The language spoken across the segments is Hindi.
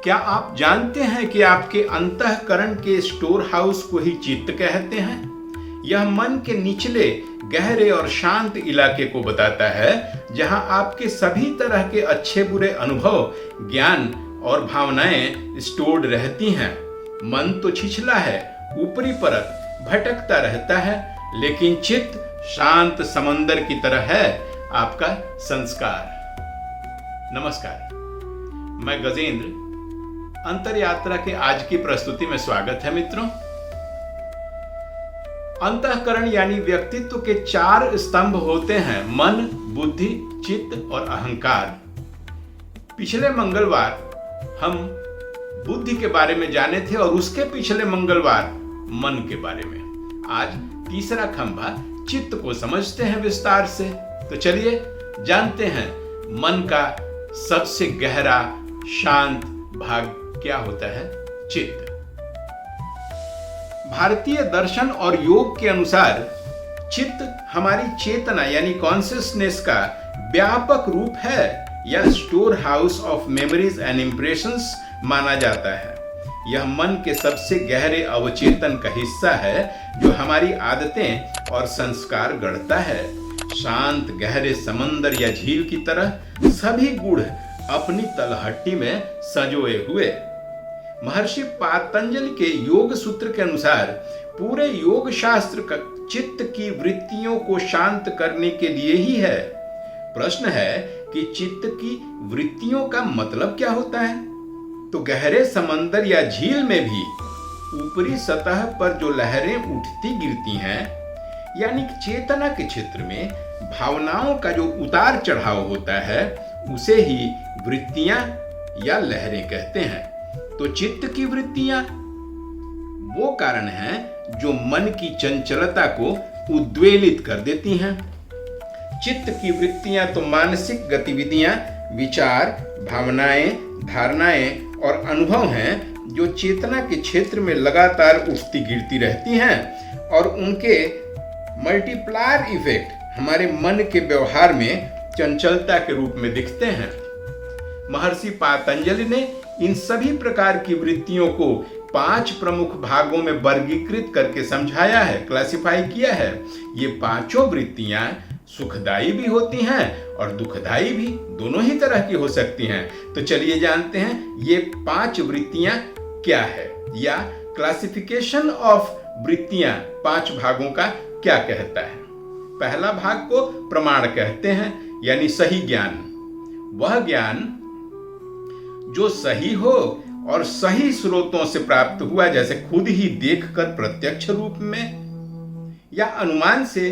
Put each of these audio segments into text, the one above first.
क्या आप जानते हैं कि आपके अंतःकरण के स्टोर हाउस को ही चित्त कहते हैं? यह मन के निचले गहरे और शांत इलाके को बताता है जहां आपके सभी तरह के अच्छे बुरे अनुभव, ज्ञान और भावनाएं स्टोर्ड रहती हैं। मन तो छिछला है, ऊपरी परत भटकता रहता है, लेकिन चित्त शांत समंदर की तरह है आपका संस्कार। नमस्कार, मैं गजेंद्र। अंतर यात्रा के आज की प्रस्तुति में स्वागत है मित्रों। अंतःकरण यानी व्यक्तित्व के 4 स्तंभ होते हैं: मन, बुद्धि, चित्त और अहंकार। पिछले मंगलवार हम बुद्धि के बारे में जाने थे और उसके पिछले मंगलवार मन के बारे में। आज तीसरा खंभा चित्त को समझते हैं विस्तार से। तो चलिए जानते हैं मन का सबसे गहरा शांत भाग क्या होता है, चित्त। भारतीय दर्शन और योग के अनुसार चित्त हमारी चेतना यानी कॉन्शियसनेस का व्यापक रूप है या store house of memories and impressions माना जाता है। यह मन के सबसे गहरे अवचेतन का हिस्सा है जो हमारी आदतें और संस्कार गढ़ता है। शांत गहरे समंदर या झील की तरह सभी गुण अपनी तलहट्टी में संजोए हुए। महर्षि पातंजलि के योग सूत्र के अनुसार पूरे योग शास्त्र का चित्त की वृत्तियों को शांत करने के लिए ही है। प्रश्न है कि चित्त की वृत्तियों का मतलब क्या होता है? तो गहरे समंदर या झील में भी ऊपरी सतह पर जो लहरें उठती गिरती हैं, यानी चेतना के क्षेत्र में भावनाओं का जो उतार चढ़ाव होता है, उसे ही वृत्तियां या लहरें कहते हैं। तो चित्त की वृत्तियां वो कारण हैं जो मन की चंचलता को उद्वेलित कर देती हैं। चित्त की वृत्तियां तो मानसिक गतिविधियां, विचार, भावनाएं, धारणाएं और अनुभव हैं जो चेतना के क्षेत्र में लगातार उठती गिरती रहती हैं और उनके मल्टीप्लायर इफेक्ट हमारे मन के व्यवहार में चंचलता के रूप में दिखते हैं। महर्षि पातंजलि ने इन सभी प्रकार की वृत्तियों को 5 प्रमुख भागों में वर्गीकृत करके समझाया है, क्लासिफाई किया है। ये 5 वृत्तियां सुखदायी भी होती हैं और दुखदायी भी, दोनों ही तरह की हो सकती हैं। तो चलिए जानते हैं ये 5 वृत्तियां क्या है, या क्लासिफिकेशन ऑफ वृत्तियां 5 भागों का क्या कहता है। पहला भाग को प्रमाण कहते हैं, यानी सही ज्ञान। वह ज्ञान जो सही हो और सही स्रोतों से प्राप्त हुआ, जैसे खुद ही देखकर प्रत्यक्ष रूप में, या अनुमान से,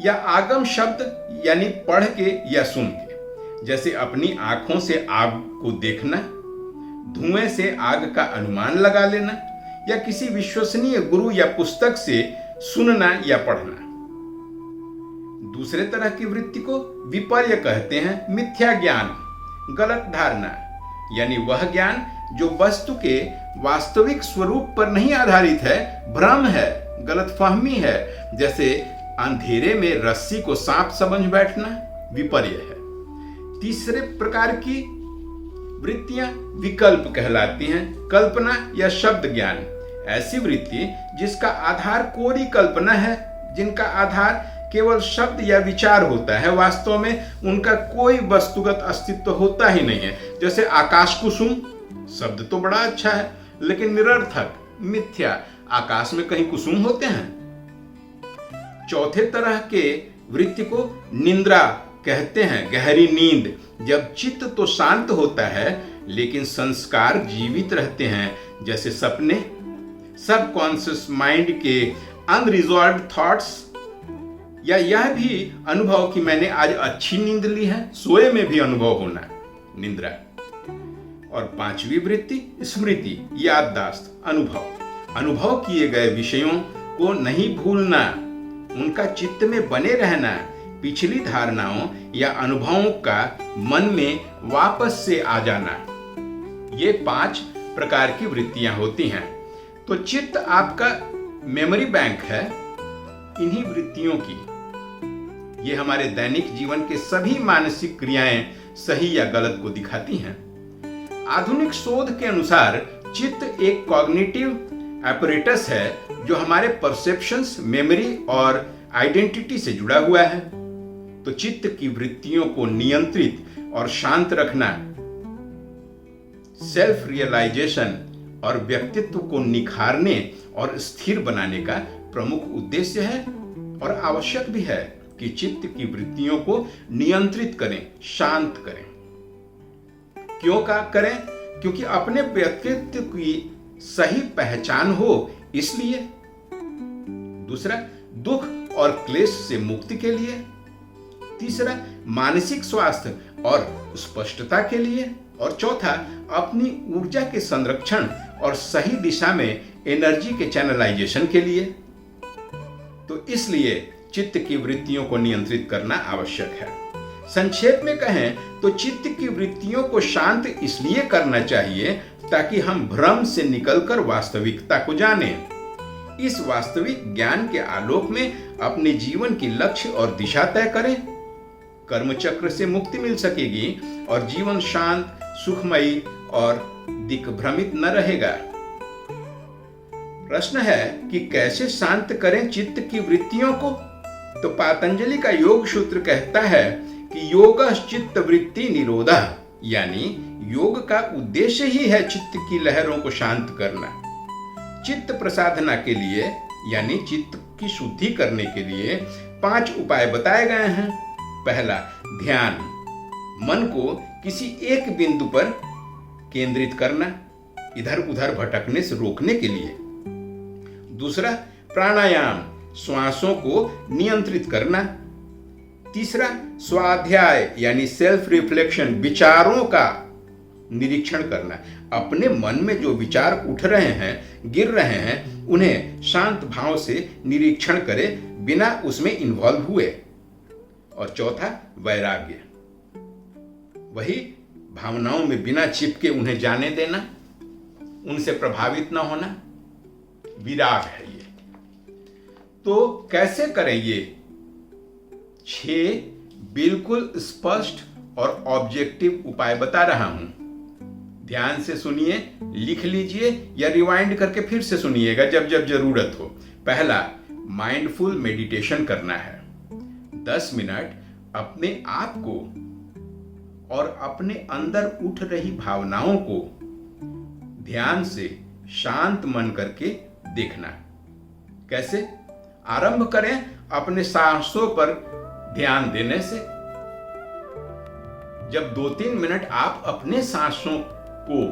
या आगम शब्द यानी पढ़ के या सुन के, जैसे अपनी आंखों से आग को देखना, धुएं से आग का अनुमान लगा लेना, या किसी विश्वसनीय गुरु या पुस्तक से सुनना या पढ़ना। दूसरे तरह की वृत्ति को विपर्य कहते हैं, मिथ्या ज्ञान, गलत धारणा, यानी वह ज्ञान जो वस्तु के वास्तविक स्वरूप पर नहीं आधारित है, भ्रम है, गलतफहमी है, जैसे अंधेरे में रस्सी को सांप समझ बैठना, विपर्य है। तीसरे प्रकार की वृत्तियां विकल्प कहलाती हैं, कल्पना या शब्द ज्ञान। ऐसी वृत्ति जिसका आधार कोरी कल्पना है, जिनका आधार केवल शब्द या विचार होता है, वास्तव में उनका कोई वस्तुगत अस्तित्व होता ही नहीं है। जैसे आकाश कुसुम, शब्द तो बड़ा अच्छा है लेकिन निरर्थक, मिथ्या। आकाश में कहीं कुसुम होते हैं। चौथे तरह के वृत्ति को निद्रा कहते हैं, गहरी नींद। जब चित्त तो शांत होता है लेकिन संस्कार जीवित रहते हैं, जैसे सपने, सबकॉन्शियस माइंड के अनरिजॉल्व्ड थॉट्स, या यह भी अनुभव कि मैंने आज अच्छी नींद ली है, सोए में भी अनुभव होना, निद्रा। और 5वीं वृत्ति स्मृति, याददाश्त, अनुभव किए गए विषयों को नहीं भूलना, उनका चित्त में बने रहना, पिछली धारणाओं या अनुभवों का मन में वापस से आ जाना। ये 5 प्रकार की वृत्तियां होती हैं। तो चित्त आपका मेमोरी बैंक है इन्हीं वृत्तियों की। ये हमारे दैनिक जीवन के सभी मानसिक क्रियाएं सही या गलत को दिखाती हैं। आधुनिक शोध के अनुसार चित्त एक कॉग्निटिव एपरेटस है जो हमारे परसेप्शंस, मेमोरी और आइडेंटिटी से जुड़ा हुआ है। तो चित्त की वृत्तियों को नियंत्रित और शांत रखना सेल्फ रियलाइजेशन और व्यक्तित्व को निखारने और स्थिर बनाने का प्रमुख उद्देश्य है और आवश्यक भी है कि चित्त की वृत्तियों को नियंत्रित करें, शांत करें। क्यों करें? क्योंकि अपने व्यक्तित्व की सही पहचान हो, इसलिए। दूसरा, दुख और क्लेश से मुक्ति के लिए। तीसरा, मानसिक स्वास्थ्य और स्पष्टता के लिए। और चौथा, अपनी ऊर्जा के संरक्षण और सही दिशा में एनर्जी के चैनलाइजेशन के लिए। तो इसलिए चित्त की वृत्तियों को नियंत्रित करना आवश्यक है। संक्षेप में कहें तो चित्त की वृत्तियों को शांत इसलिए करना चाहिए ताकि हम भ्रम से निकलकर वास्तविकता को जानें। इस वास्तविक ज्ञान के आलोक में अपने जीवन की लक्ष्य और दिशा तय करें। कर्म चक्र से मुक्ति मिल सकेगी और जीवन शांत, सुखमयी और दिग्भ्रमित न रहेगा। प्रश्न है कि कैसे शांत करें चित्त की वृत्तियों को? तो पतंजलि का योग सूत्र कहता है कि योगः चित्त वृत्ति निरोधः, यानी योग का उद्देश्य ही है चित्त की लहरों को शांत करना। चित्त प्रसाधना के लिए यानी चित्त की शुद्धि करने के लिए 5 उपाय बताए गए हैं। पहला, ध्यान, मन को किसी एक बिंदु पर केंद्रित करना, इधर उधर भटकने से रोकने के लिए। दूसरा, प्राणायाम, श्वासों को नियंत्रित करना। तीसरा, स्वाध्याय यानी सेल्फ रिफ्लेक्शन, विचारों का निरीक्षण करना। अपने मन में जो विचार उठ रहे हैं, गिर रहे हैं, उन्हें शांत भाव से निरीक्षण करें बिना उसमें इन्वॉल्व हुए। और चौथा, वैराग्य, वही भावनाओं में बिना चिपके उन्हें जाने देना, उनसे प्रभावित न होना, विराग है ये। तो कैसे करें ये? 6 बिल्कुल स्पष्ट और ऑब्जेक्टिव उपाय बता रहा हूं। ध्यान से सुनिए, लिख लीजिए या रिवाइंड करके फिर से सुनिएगा जब जब जरूरत हो। पहला, माइंडफुल मेडिटेशन करना है। 10 मिनट अपने आप को और अपने अंदर उठ रही भावनाओं को ध्यान से शांत मन करके देखना। कैसे? आरंभ करें अपने सांसों पर ध्यान देने से। जब 2-3 मिनट आप अपने सांसों को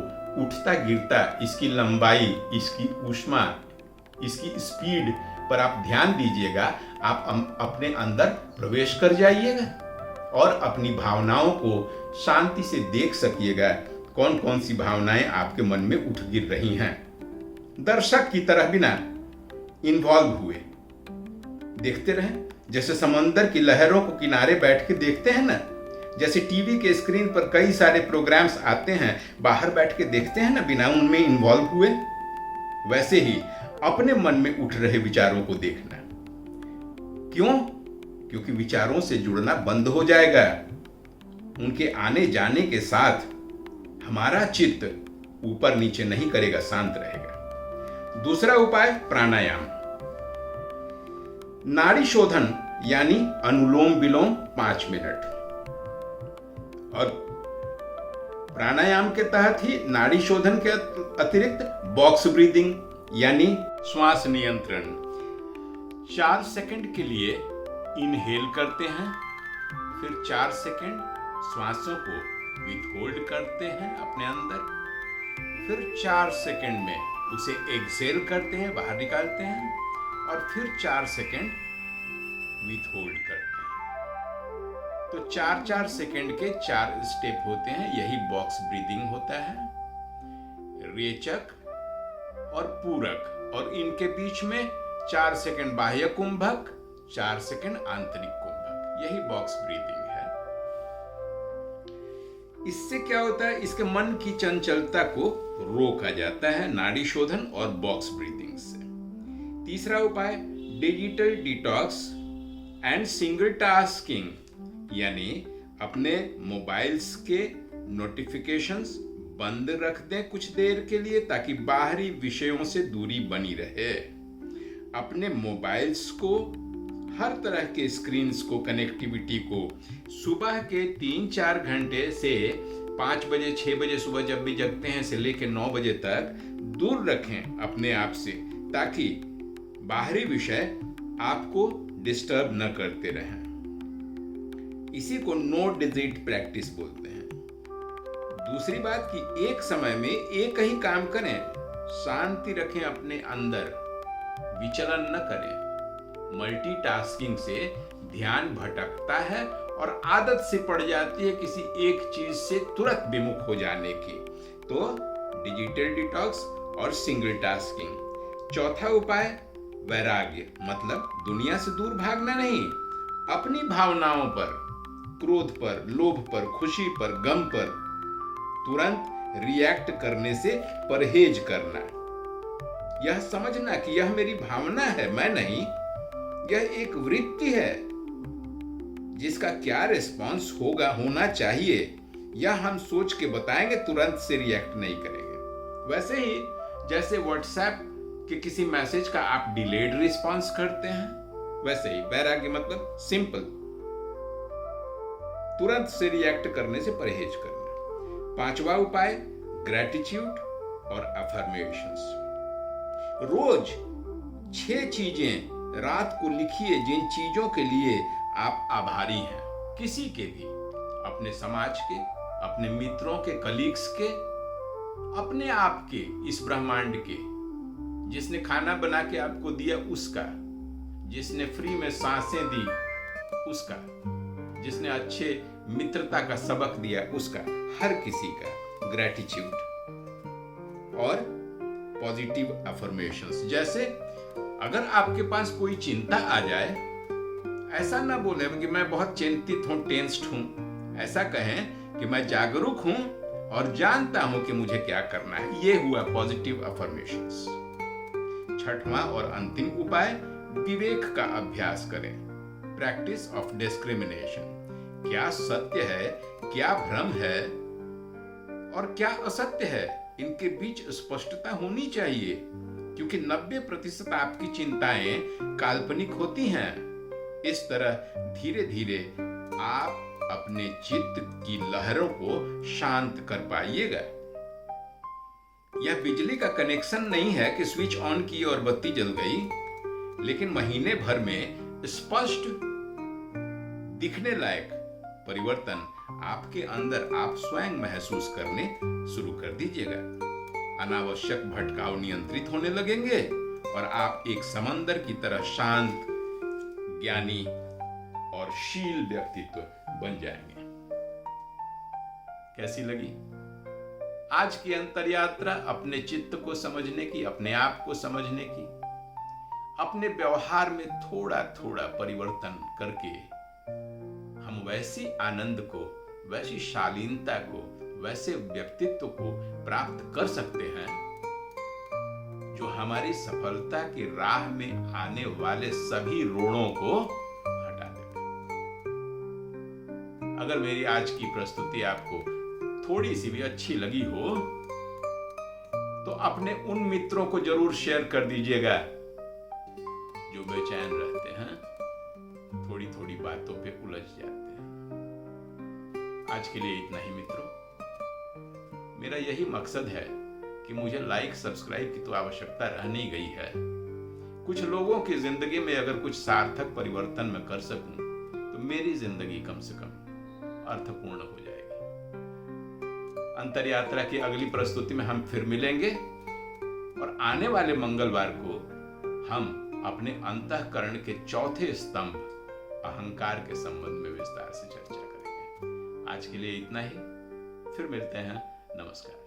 उठता गिरता, इसकी लंबाई, इसकी ऊष्मा, इसकी स्पीड पर आप ध्यान दीजिएगा, आप अपने अंदर प्रवेश कर जाइएगा और अपनी भावनाओं को शांति से देख सकिएगा। कौन कौन सी भावनाएं आपके मन में उठ गिर रही हैं, दर्शक की तरह बिना इन्वॉल्व हुए देखते रहें। जैसे समंदर की लहरों को किनारे बैठ के देखते हैं ना, जैसे टीवी के स्क्रीन पर कई सारे प्रोग्राम्स आते हैं, बाहर बैठ के देखते हैं ना बिना उनमें इन्वॉल्व हुए, वैसे ही अपने मन में उठ रहे विचारों को देखना। क्यों? क्योंकि विचारों से जुड़ना बंद हो जाएगा। उनके आने जाने के साथ हमारा चित्त ऊपर नीचे नहीं करेगा, शांत रहेगा। दूसरा उपाय, प्राणायाम, नाड़ी शोधन यानी अनुलोम विलोम 5 मिनट। और प्राणायाम के तहत ही नाड़ी शोधन के अतिरिक्त बॉक्स ब्रीदिंग यानी श्वास नियंत्रण। 4 सेकंड के लिए इनहेल करते हैं, फिर 4 सेकंड श्वासों को विथहोल्ड करते हैं अपने अंदर, फिर 4 सेकंड में उसे एक्सहेल करते हैं, बाहर निकालते हैं, और फिर 4 सेकंड विथहोल्ड करते हैं। तो 4-4 सेकंड के 4 स्टेप होते हैं, यही बॉक्स ब्रीदिंग होता है। रेचक और पूरक, और इनके बीच में 4 सेकंड बाह्य कुंभक, 4 सेकंड आंतरिक कुंभक, यही बॉक्स ब्रीदिंग है। इससे क्या होता है? इसके मन की चंचलता को रोका जाता है नाड़ी शोधन और बॉक्स ब्रीदिंग से। तीसरा उपाय, digital detox and single tasking, यानी अपने मोबाइल्स के नोटिफिकेशंस बंद रख दें कुछ देर के लिए ताकि बाहरी विषयों से दूरी बनी रहे। अपने मोबाइल्स को, हर तरह के स्क्रीन्स को, कनेक्टिविटी को सुबह के 3-4 घंटे से 5 बजे 6 बजे सुबह जब भी जगते हैं से लेकर 9 बजे तक दूर रखें अपने आप से, ताकि बाहरी विषय आपको डिस्टर्ब न करते रहें। इसी को नो डिजिट प्रैक्टिस बोलते हैं। दूसरी बात कि एक समय में एक ही काम करें, शांति रखें अपने अंदर, विचलन न करें। मल्टीटास्किंग से ध्यान भटकता है और आदत से पड़ जाती है किसी एक चीज से तुरंत विमुख हो जाने की। तो डिजिटल डिटॉक्स और सिंगल टास्किंग। चौथा उपाय वैराग्य, मतलब दुनिया से दूर भागना नहीं, अपनी भावनाओं पर, क्रोध पर, लोभ पर, खुशी पर, गम पर तुरंत रिएक्ट करने से परहेज करना। यह समझना कि यह मेरी भावना है, मैं नहीं, यह एक वृत्ति है जिसका क्या रिस्पॉन्स होना चाहिए यह हम सोच के बताएंगे, तुरंत से रिएक्ट नहीं करेंगे। वैसे ही जैसे व्हाट्सएप के किसी मैसेज का आप डिलेड रिस्पॉन्स करते हैं, वैसे ही वैराग्य मतलब सिंपल, तुरंत से रिएक्ट करने से परहेज करना। पांचवा उपाय ग्रैटिट्यूड और अफर्मेशंस। रोज 6 चीजें रात को लिखिए जिन चीजों के लिए आप आभारी हैं, किसी के भी, अपने समाज के, अपने मित्रों के, कलीग्स के, अपने आप के, इस ब्रह्मांड के, जिसने खाना बना के आपको दिया उसका, जिसने फ्री में सांसें दी उसका, जिसने अच्छे मित्रता का सबक दिया उसका, हर किसी का ग्रैटिट्यूड और पॉजिटिव अफर्मेशंस। जैसे अगर आपके पास कोई चिंता आ जाए, ऐसा ना बोले कि मैं बहुत चिंतित हूं, टेंस्ड हूं। ऐसा कहें कि मैं जागरूक हूं और जानता हूं कि मुझे क्या करना है। ये हुआ पॉजिटिव अफर्मेशंस। छठवां और अंतिम उपाय विवेक का अभ्यास करें, प्रैक्टिस ऑफ डिस्क्रिमिनेशन। क्या सत्य है, क्या भ्रम है और क्या असत्य है, इनके बीच स्पष्टता होनी चाहिए, क्योंकि 90% आपकी चिंताएं काल्पनिक होती हैं। इस तरह धीरे धीरे आप अपने चित्त की लहरों को शांत कर पाइएगा। यह बिजली का कनेक्शन नहीं है कि स्विच ऑन की और बत्ती जल गई, लेकिन महीने भर में स्पष्ट दिखने लायक परिवर्तन आपके अंदर आप स्वयं महसूस करने शुरू कर दीजिएगा। अनावश्यक भटकाव नियंत्रित होने लगेंगे और आप एक समंदर की तरह शांत, ज्ञानी और शील व्यक्तित्व बन जाएंगे। कैसी लगी आज की अंतर यात्रा? अपने चित्त को समझने की, अपने आप को समझने की, अपने व्यवहार में थोड़ा थोड़ा परिवर्तन करके हम वैसी आनंद को, वैसी शालीनता को, वैसे व्यक्तित्व को प्राप्त कर सकते हैं जो हमारी सफलता की राह में आने वाले सभी रोड़ों को हटा देगा। अगर मेरी आज की प्रस्तुति आपको थोड़ी सी भी अच्छी लगी हो तो अपने उन मित्रों को जरूर शेयर कर दीजिएगा जो बेचैन रहते हैं, थोड़ी थोड़ी बातों पे उलझ जाते हैं। आज के लिए इतना ही मित्रों। मेरा यही मकसद है कि मुझे लाइक सब्सक्राइब की तो आवश्यकता रह नहीं गई है। कुछ लोगों की जिंदगी में अगर कुछ सार्थक परिवर्तन मैं कर सकूं तो मेरी जिंदगी कम से कम अर्थपूर्ण हो जाएगी। अंतर यात्रा की अगली प्रस्तुति में हम फिर मिलेंगे और आने वाले मंगलवार को हम अपने अंतःकरण के चौथे स्तंभ अहंकार के संबंध में विस्तार से चर्चा करेंगे। आज के लिए इतना ही, फिर मिलते हैं। नमस्कार।